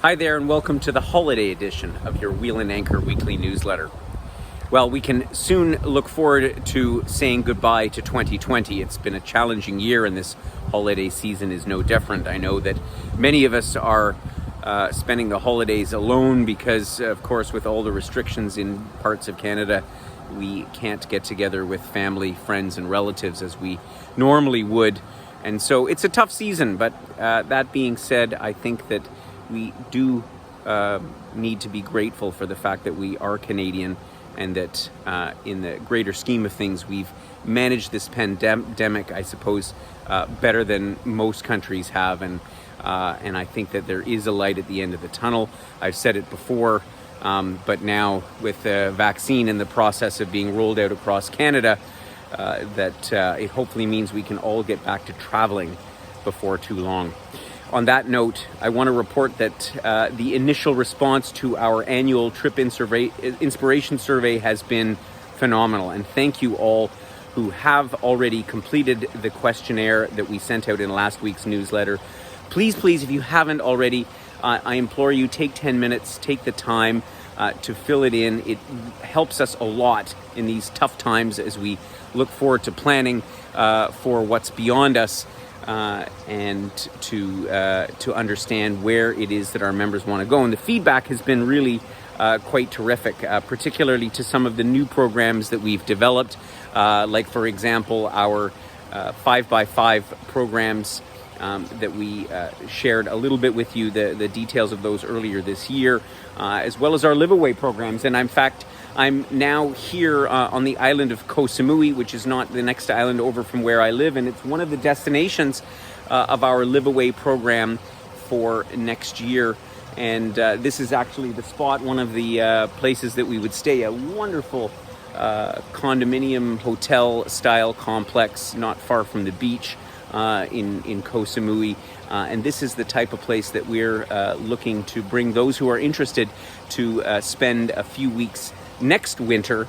Hi there, and welcome to the holiday edition of your Wheel and Anchor weekly newsletter. Well, we can soon look forward to saying goodbye to 2020. It's been a challenging year, and this holiday season is no different. I know that many of us are spending the holidays alone because, of course, with all the restrictions in parts of Canada, we can't get together with family, friends, and relatives as we normally would. And so it's a tough season, but that being said, I think that we do need to be grateful for the fact that we are Canadian and that in the greater scheme of things, we've managed this pandemic, I suppose, better than most countries have. And I think that there is a light at the end of the tunnel. I've said it before, but now with the vaccine in the process of being rolled out across Canada, that it hopefully means we can all get back to traveling before too long. On that note, I want to report that the initial response to our annual trip inspiration survey has been phenomenal. And thank you all who have already completed the questionnaire that we sent out in last week's newsletter. Please, if you haven't already, I implore you, take 10 minutes, take the time to fill it in. It helps us a lot in these tough times as we look forward to planning for what's beyond us. And to understand where it is that our members want to go. And the feedback has been really quite terrific, particularly to some of the new programs that we've developed, like, for example, our 5x5 programs that we shared a little bit with you, the details of those earlier this year, as well as our live-away programs. And in fact, I'm now here on the island of Koh Samui, which is not the next island over from where I live, and it's one of the destinations of our live-away program for next year. And this is actually the spot, one of the places that we would stay, a wonderful condominium hotel-style complex not far from the beach in Koh Samui. And this is the type of place that we're looking to bring those who are interested to spend a few weeks next winter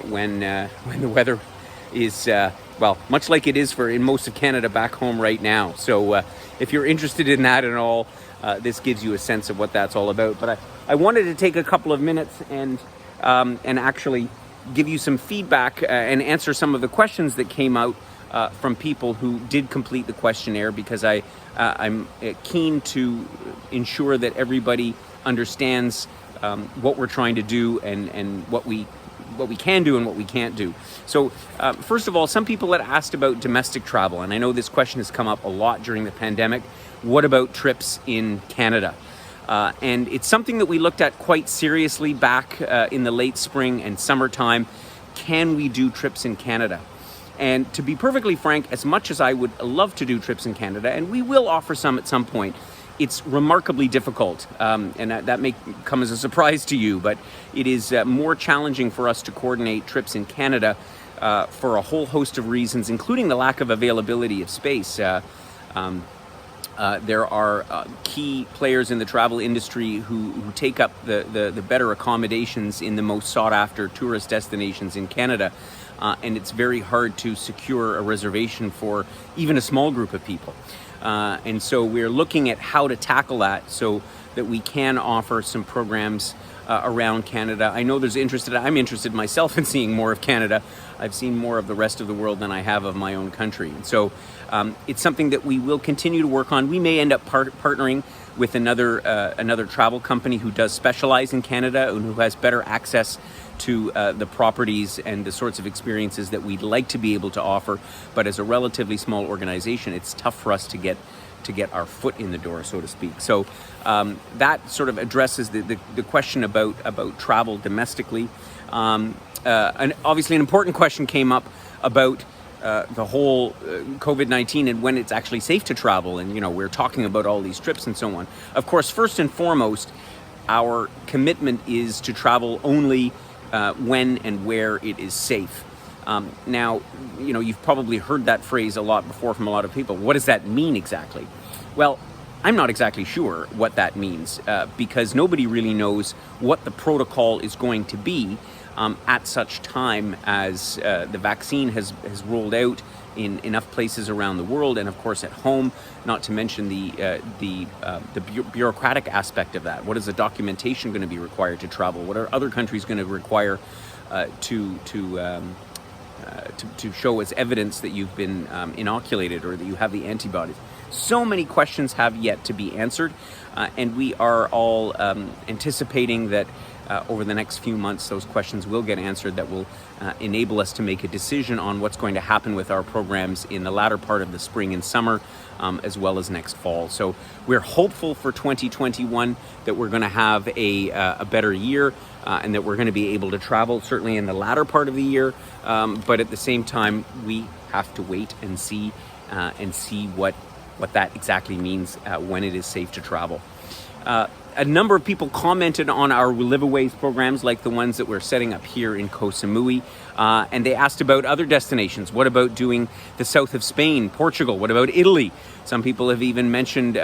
when the weather is, much like it is in most of Canada back home right now. So if you're interested in that at all, this gives you a sense of what that's all about. But I wanted to take a couple of minutes and actually give you some feedback and answer some of the questions that came out from people who did complete the questionnaire, because I'm keen to ensure that everybody understands what we're trying to do and what we can do and what we can't do. So first of all, some people had asked about domestic travel, and I know this question has come up a lot during the pandemic. What about trips in Canada? And it's something that we looked at quite seriously back in the late spring and summertime. Can we do trips in Canada? And to be perfectly frank, as much as I would love to do trips in Canada, and we will offer some at some point, it's remarkably difficult, and that may come as a surprise to you, but it is more challenging for us to coordinate trips in Canada for a whole host of reasons, including the lack of availability of space. There are key players in the travel industry who take up the better accommodations in the most sought-after tourist destinations in Canada, and it's very hard to secure a reservation for even a small group of people. And so we're looking at how to tackle that so that we can offer some programs around Canada. I know I'm interested myself in seeing more of Canada. I've seen more of the rest of the world than I have of my own country. And so it's something that we will continue to work on. We may end up partnering with another travel company who does specialize in Canada and who has better access to the properties and the sorts of experiences that we'd like to be able to offer. But as a relatively small organization, it's tough for us to get our foot in the door, so to speak. So that sort of addresses the question about travel domestically. And obviously an important question came up about the whole COVID-19 and when it's actually safe to travel. And, we're talking about all these trips and so on. Of course, first and foremost, our commitment is to travel only when and where it is safe. Now, you've probably heard that phrase a lot before from a lot of people. What does that mean exactly? Well, I'm not exactly sure what that means because nobody really knows what the protocol is going to be at such time as the vaccine has rolled out in enough places around the world, and of course at home, not to mention the bureaucratic aspect of that. What is the documentation going to be required to travel? What are other countries going to require to show as evidence that you've been inoculated or that you have the antibodies? So many questions have yet to be answered, and we are all anticipating that over the next few months those questions will get answered that will enable us to make a decision on what's going to happen with our programs in the latter part of the spring and summer, as well as next fall. So we're hopeful for 2021 that we're going to have a better year, and that we're going to be able to travel certainly in the latter part of the year, but at the same time we have to wait and see what that exactly means when it is safe to travel. A number of people commented on our Liveaways programs, like the ones that we're setting up here in Koh Samui, and they asked about other destinations. What about doing the south of Spain, Portugal? What about Italy? Some people have even mentioned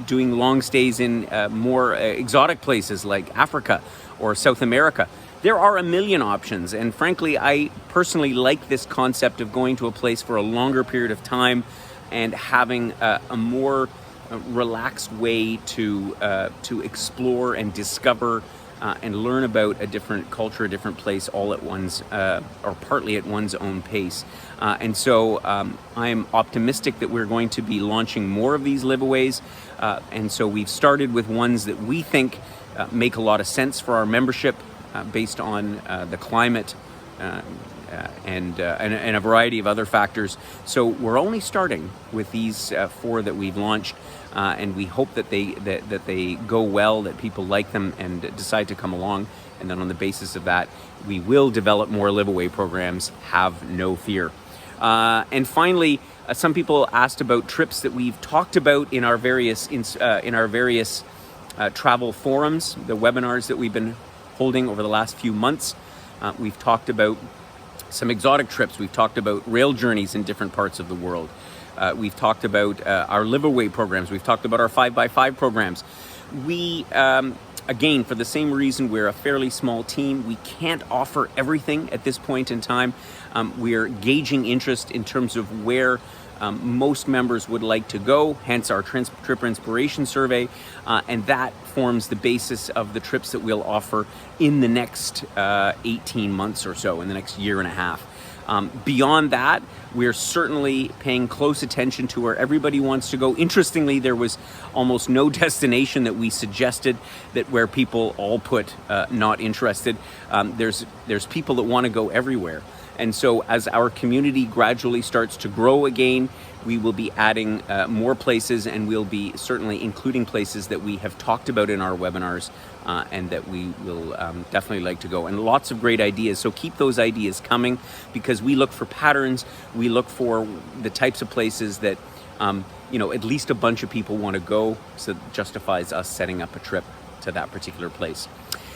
doing long stays in more exotic places like Africa or South America. There are a million options, and frankly, I personally like this concept of going to a place for a longer period of time and having a more relaxed way to explore and discover and learn about a different culture, a different place, all at one's or partly at one's own pace. And so I'm optimistic that we're going to be launching more of these Liveaways. And so we've started with ones that we think make a lot of sense for our membership based on the climate and a variety of other factors. So we're only starting with these 4 that we've launched, and we hope that they go well, that people like them and decide to come along. And then on the basis of that, we will develop more Liveaway programs. Have no fear. And finally, some people asked about trips that we've talked about in our various travel forums, the webinars that we've been holding over the last few months. We've talked about some exotic trips. We've talked about rail journeys in different parts of the world. We've talked about our Liveaway programs. We've talked about our 5x5 programs. We, again, for the same reason, we're a fairly small team. We can't offer everything at this point in time. We're gauging interest in terms of where most members would like to go, hence our trip inspiration survey, and that forms the basis of the trips that we'll offer in the next 18 months or so, in the next year and a half. Beyond that, we're certainly paying close attention to where everybody wants to go. Interestingly, there was almost no destination that we suggested that where people all put not interested. There's people that want to go everywhere. And so as our community gradually starts to grow again, we will be adding more places, and we'll be certainly including places that we have talked about in our webinars and that we will definitely like to go. And lots of great ideas. So keep those ideas coming, because we look for patterns. We look for the types of places that, at least a bunch of people want to go, so it justifies us setting up a trip to that particular place.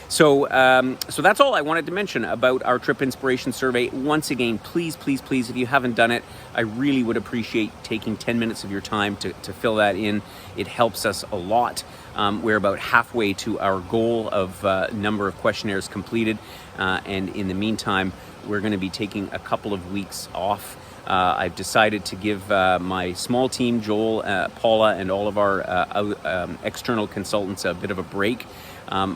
So that's all I wanted to mention about our Trip Inspiration Survey. Once again, please, if you haven't done it, I really would appreciate taking 10 minutes of your time to fill that in. It helps us a lot. We're about halfway to our goal of number of questionnaires completed. And in the meantime, we're going to be taking a couple of weeks off. I've decided to give my small team, Joel, Paula, and all of our external consultants a bit of a break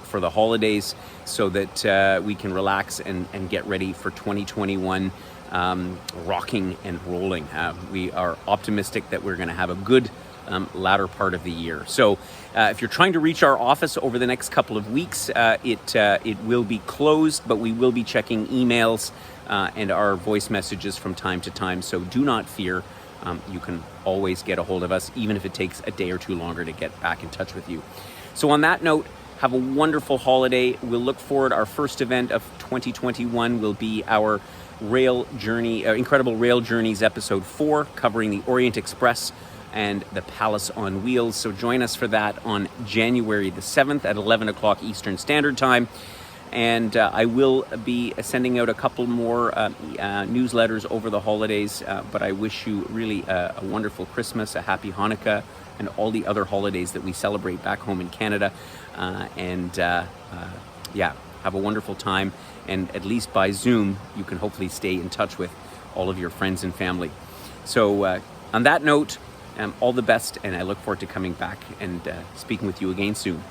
for the holidays, so that we can relax and get ready for 2021 rocking and rolling. We are optimistic that we're going to have a good latter part of the year. So if you're trying to reach our office over the next couple of weeks, it will be closed, but we will be checking emails and our voice messages from time to time. So do not fear. You can always get a hold of us, even if it takes a day or two longer to get back in touch with you. So on that note, have a wonderful holiday. We'll look forward. Our first event of 2021 will be our Rail Journey, Incredible Rail Journeys episode 4, covering the Orient Express and the Palace on Wheels. So join us for that on January the 7th at 11 o'clock Eastern Standard Time. And I will be sending out a couple more newsletters over the holidays, but I wish you really a wonderful Christmas, a happy Hanukkah, and all the other holidays that we celebrate back home in Canada. have a wonderful time, and at least by Zoom, you can hopefully stay in touch with all of your friends and family. So on that note, all the best, and I look forward to coming back and speaking with you again soon.